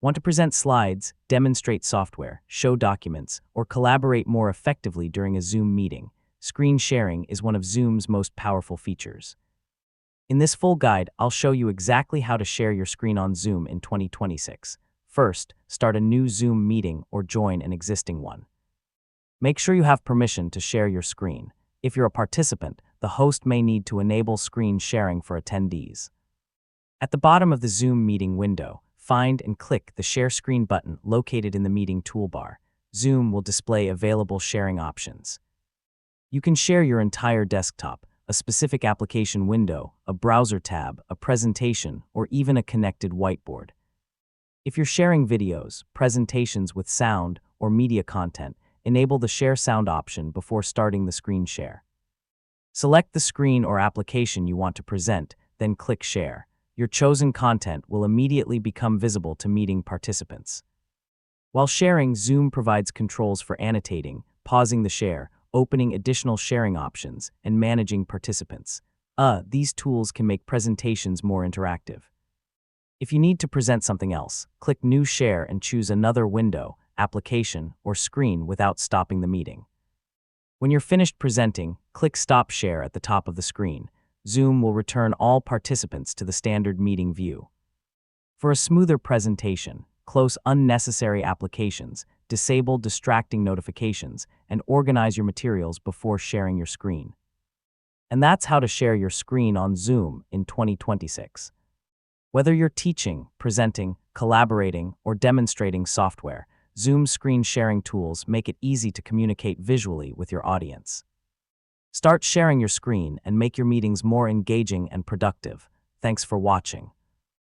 Want to present slides, demonstrate software, show documents, or collaborate more effectively during a Zoom meeting? Screen sharing is one of Zoom's most powerful features. In this full guide, I'll show you exactly how to share your screen on Zoom in 2026. First, start a new Zoom meeting or join an existing one. Make sure you have permission to share your screen. If you're a participant, the host may need to enable screen sharing for attendees. At the bottom of the Zoom meeting window, find and click the Share Screen button located in the meeting toolbar. Zoom will display available sharing options. You can share your entire desktop, a specific application window, a browser tab, a presentation, or even a connected whiteboard. If you're sharing videos, presentations with sound, or media content, enable the Share Sound option before starting the screen share. Select the screen or application you want to present, then click Share. Your chosen content will immediately become visible to meeting participants. While sharing, Zoom provides controls for annotating, pausing the share, opening additional sharing options, and managing participants. These tools can make presentations more interactive. If you need to present something else, click New Share and choose another window, application, or screen without stopping the meeting. When you're finished presenting, click Stop Share at the top of the screen. Zoom will return all participants to the standard meeting view. For a smoother presentation, close unnecessary applications, disable distracting notifications, and organize your materials before sharing your screen. And that's how to share your screen on Zoom in 2026. Whether you're teaching, presenting, collaborating, or demonstrating software, Zoom's screen sharing tools make it easy to communicate visually with your audience. Start sharing your screen and make your meetings more engaging and productive. Thanks for watching.